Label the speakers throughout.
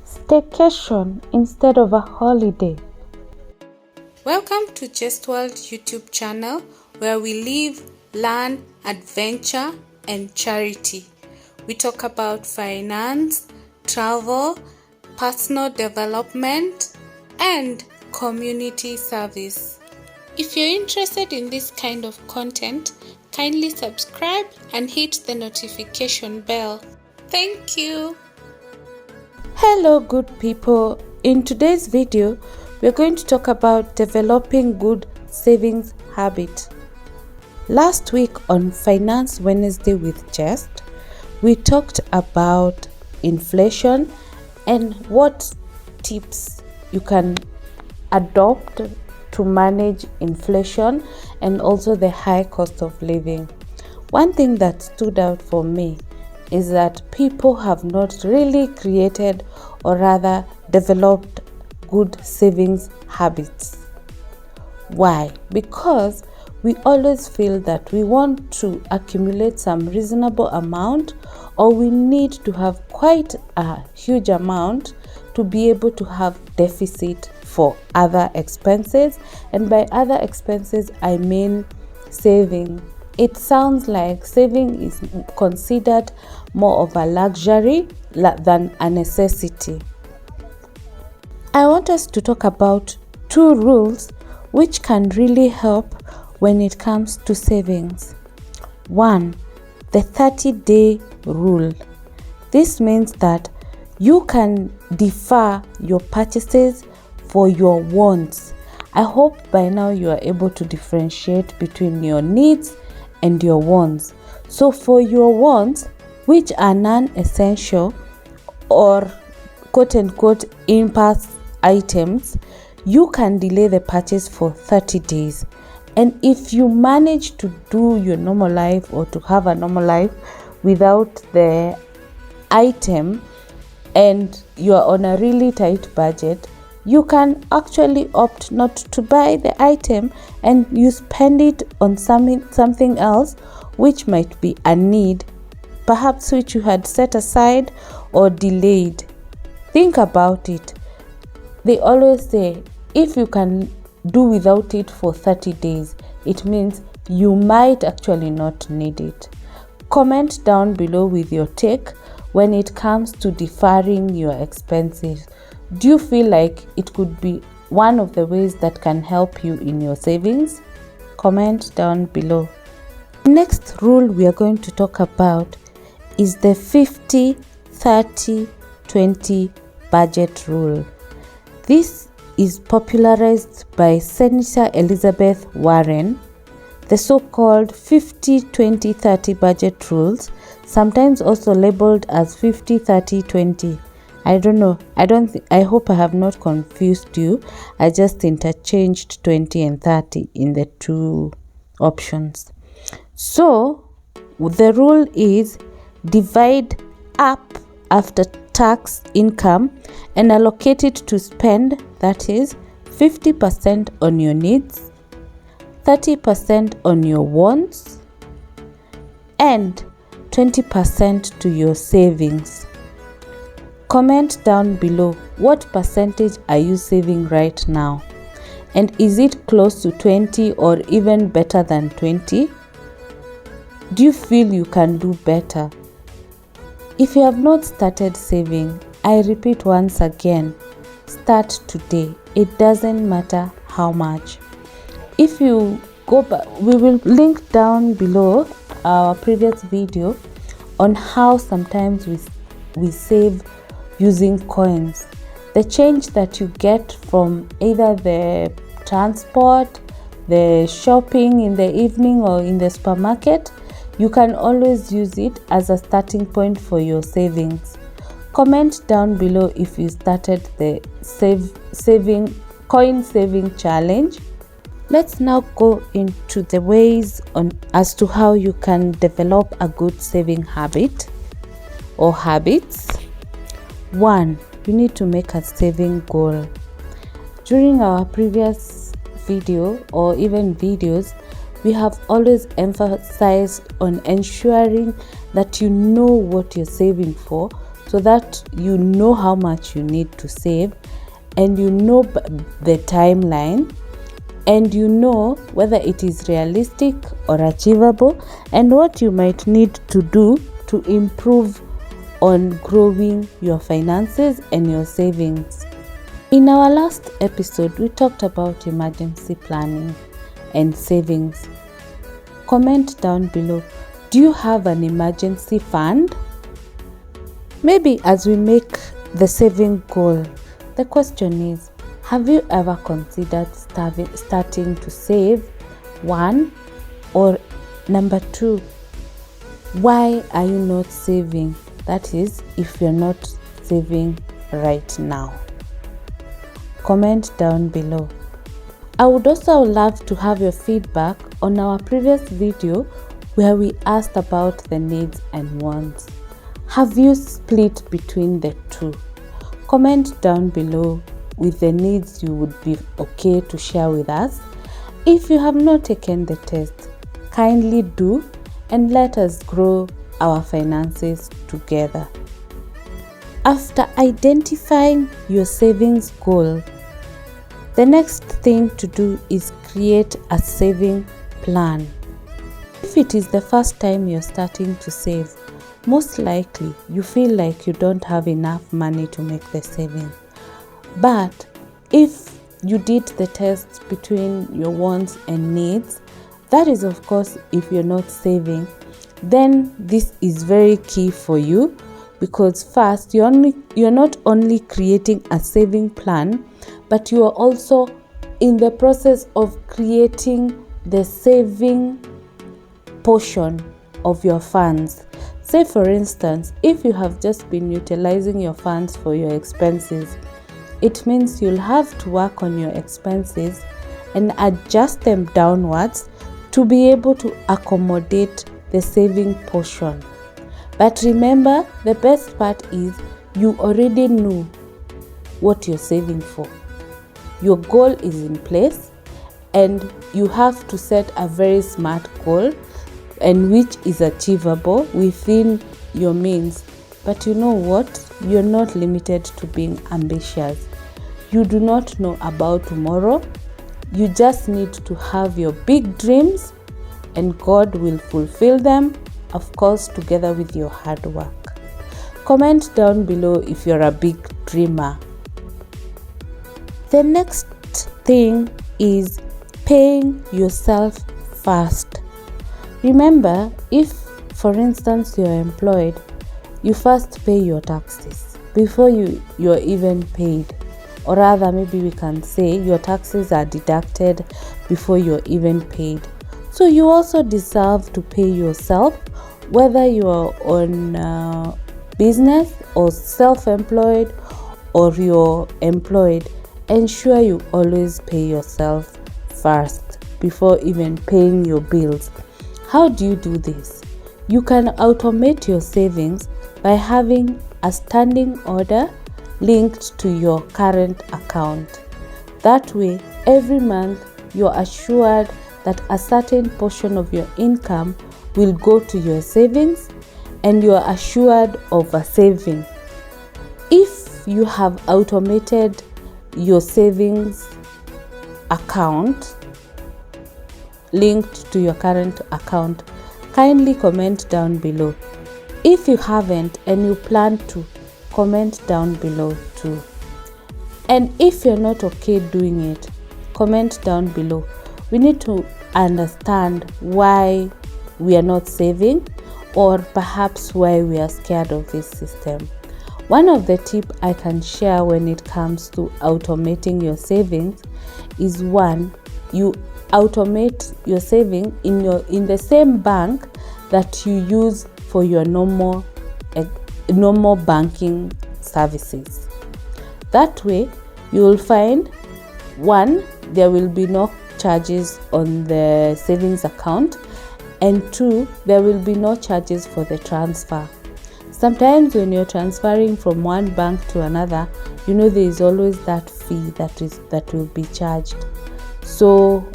Speaker 1: Staycation instead of a holiday.
Speaker 2: Welcome to Just World YouTube channel, where we live, learn, adventure and charity. We talk about finance, travel, personal development and community service. If you're interested in this kind of content, kindly subscribe and hit the notification bell. Thank you.
Speaker 1: Hello good people. In today's video, we're going to talk about developing good savings habit. Last week on Finance Wednesday with Jest, we talked about inflation and what tips you can adopt to manage inflation and also the high cost of living. One thing that stood out for me is that people have not really created or rather developed good savings habits. Why? Because we always feel that we want to accumulate some reasonable amount, or we need to have quite a huge amount to be able to have deficit for other expenses. And by other expenses, I mean saving. It sounds like saving is considered more of a luxury than a necessity. I want us to talk about two rules which can really help when it comes to savings. One, the 30-day rule. This means that you can defer your purchases for your wants. I hope by now you are able to differentiate between your needs and your wants. So for your wants, which are non-essential or quote-unquote impulse items, you can delay the purchase for 30 days. And if you manage to do your normal life or to have a normal life without the item and you are on a really tight budget, you can actually opt not to buy the item and you spend it on something else which might be a need, perhaps which you had set aside or delayed. Think about it. They always say if you can do without it for 30 days, it means you might actually not need it. Comment down below with your take when it comes to deferring your expenses. Do you feel like it could be one of the ways that can help you in your savings? Comment down below. Next rule we are going to talk about is the 50-30-20 budget rule. This is popularized by Senator Elizabeth Warren. The so-called 50-20-30 budget rules, sometimes also labeled as 50-30-20. I don't know. I hope I have not confused you. I just interchanged 20 and 30 in the two options. So the rule is divide up after tax income and allocate it to spend, that is 50% on your needs, 30% on your wants, and 20% to your savings. Comment down below what percentage are you saving right now, and is it close to 20 or even better than 20? Do you feel you can do better? If you have not started saving, I repeat once again, start today. It doesn't matter how much. If you go back, we will link down below our previous video on how sometimes we save using coins. The change that you get from either the transport, the shopping in the evening or in the supermarket, you can always use it as a starting point for your savings. Comment down below if you started the coin saving challenge. Let's now go into the ways as to how you can develop a good saving habit or habits. 1. You need to make a saving goal. During our previous video or even videos, we have always emphasized on ensuring that you know what you're saving for, so that you know how much you need to save, and you know the timeline, and you know whether it is realistic or achievable, and what you might need to do to improve on growing your finances and your savings. In our last episode, we talked about emergency planning and savings. Comment down below, do you have an emergency fund? Maybe as we make the saving goal, the question is, have you ever considered starting to save? 1, or number 2, why are you not saving? That is, if you're not saving right now. Comment down below. I would also love to have your feedback on our previous video where we asked about the needs and wants. Have you split between the two? Comment down below with the needs you would be okay to share with us. If you have not taken the test, kindly do, and let us grow our finances together. After identifying your savings goal, the next thing to do is create a saving plan. If it is the first time you're starting to save, most likely you feel like you don't have enough money to make the savings. But if you did the test between your wants and needs, that is of course if you're not saving, then this is very key for you, because first you're not only creating a saving plan, but you are also in the process of creating the saving portion of your funds. Say for instance, if you have just been utilizing your funds for your expenses, it means you'll have to work on your expenses and adjust them downwards to be able to accommodate the saving portion. But remember, the best part is you already know what you're saving for. Your goal is in place, and you have to set a very smart goal, and which is achievable within your means. But you know what? You're not limited to being ambitious. You do not know about tomorrow. You just need to have your big dreams, and God will fulfill them, of course, together with your hard work. Comment down below if you're a big dreamer. The next thing is paying yourself first. Remember, if for instance you're employed, you first pay your taxes before you're even paid. Or rather, maybe we can say your taxes are deducted before you're even paid. So you also deserve to pay yourself, whether you are on business or self-employed or you're employed. Ensure you always pay yourself first before even paying your bills. How do you do this? You can automate your savings by having a standing order linked to your current account. That way, every month you're assured that a certain portion of your income will go to your savings, and you're assured of a saving. If you have automated your savings account linked to your current account, kindly comment down below. If you haven't and you plan to, comment down below too. And if you're not okay doing it, comment down below. We need to understand why we are not saving, or perhaps why we are scared of this system. One of the tips I can share when it comes to automating your savings is, 1, you automate your saving in the same bank that you use for your normal banking services. That way you will find, 1, there will be no charges on the savings account, and 2, there will be no charges for the transfer. Sometimes when you're transferring from one bank to another, there is always that fee that will be charged. So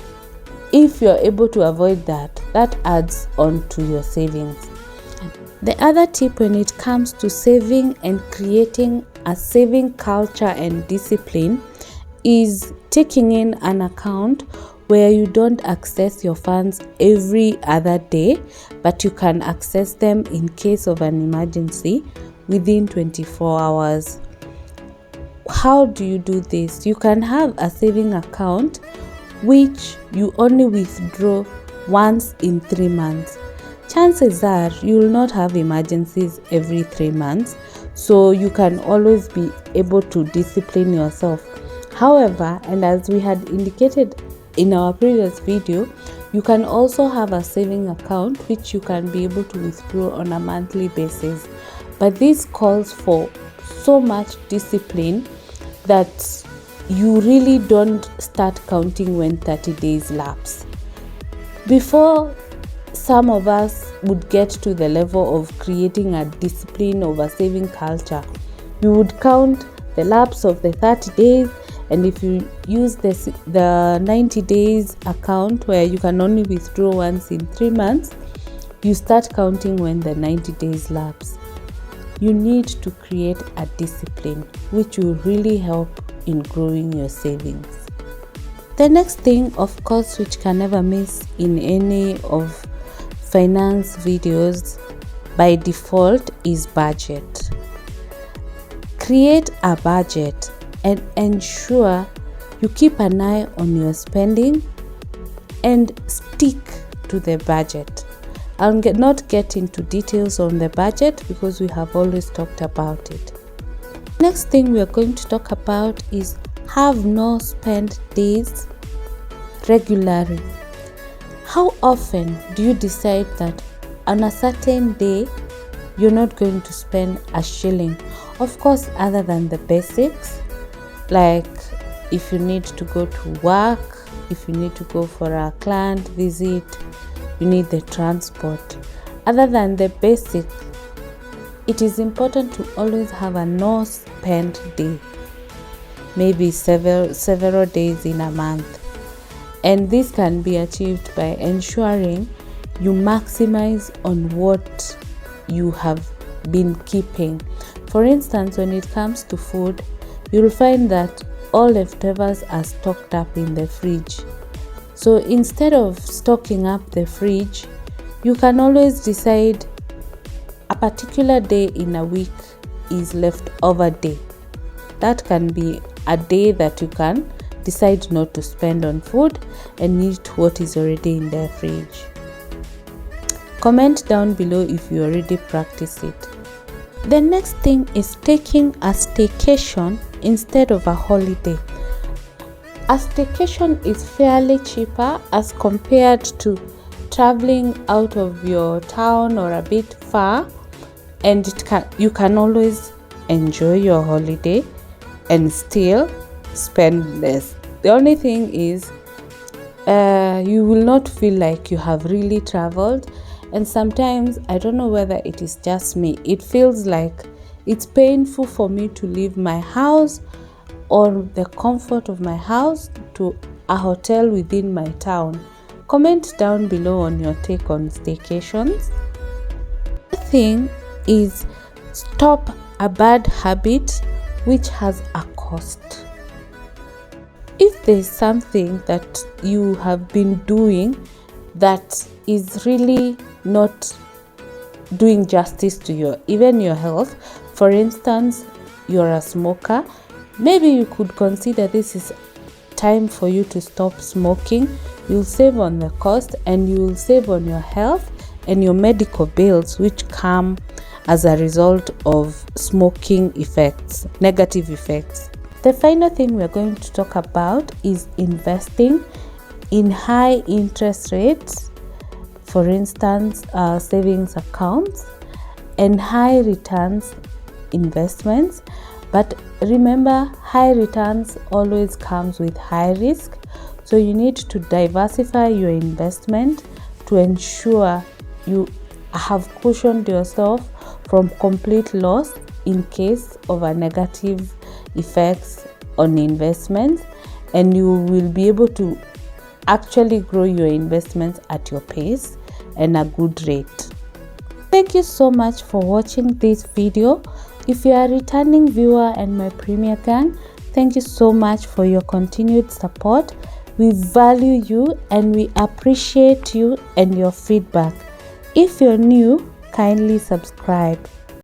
Speaker 1: if you're able to avoid that, that adds on to your savings. The other tip when it comes to saving and creating a saving culture and discipline is taking in an account where you don't access your funds every other day, but you can access them in case of an emergency within 24 hours. How do you do this? You can have a saving account which you only withdraw once in 3 months. Chances are you will not have emergencies every 3 months, so you can always be able to discipline yourself. However, and as we had indicated in our previous video, you can also have a saving account which you can be able to withdraw on a monthly basis. But this calls for so much discipline that you really don't start counting when 30 days lapse. Before some of us would get to the level of creating a discipline of a saving culture, you would count the lapse of the 30 days, and if you use the 90 days account where you can only withdraw once in 3 months, you start counting when the 90 days lapse. You need to create a discipline which will really help in growing your savings. The next thing, of course, which can never miss in any of finance videos by default is budget. Create a budget and ensure you keep an eye on your spending and stick to the budget. I'll not get into details on the budget because we have always talked about it. Next thing we are going to talk about is have no spend days regularly. How often do you decide that on a certain day you're not going to spend a shilling? Of course, other than the basics, like if you need to go to work, if you need to go for a client visit, you need the transport. Other than the basic, it is important to always have a no spend day, maybe several days in a month. And this can be achieved by ensuring you maximize on what you have been keeping. For instance, when it comes to food, you'll find that all leftovers are stocked up in the fridge. So instead of stocking up the fridge, you can always decide a particular day in a week is leftover day. That can be a day that you can decide not to spend on food and eat what is already in the fridge. Comment down below if you already practice it. The next thing is taking a staycation instead of a holiday. A staycation is fairly cheaper as compared to traveling out of your town or a bit far, and you can always enjoy your holiday and still spend less. The only thing is you will not feel like you have really traveled, and sometimes, I don't know whether it is just me, it feels like it's painful for me to leave my house or the comfort of my house to a hotel within my town. Comment down below on your take on staycations. The thing is, stop a bad habit which has a cost. If there's something that you have been doing that is really not doing justice to even your health, for instance, you're a smoker, maybe you could consider this is time for you to stop smoking. You'll save on the cost and you will save on your health and your medical bills, which come as a result of smoking effects, negative effects. The final thing we're going to talk about is investing in high interest rates, for instance, savings accounts and high returns investments. But remember, high returns always comes with high risk, so you need to diversify your investment to ensure you have cushioned yourself from complete loss in case of a negative effects on investments, and you will be able to actually grow your investments at your pace and a good rate. Thank you so much for watching this video. If you are a returning viewer and my Premier Gang, thank you so much for your continued support. We value you and we appreciate you and your feedback. If you're new, kindly subscribe.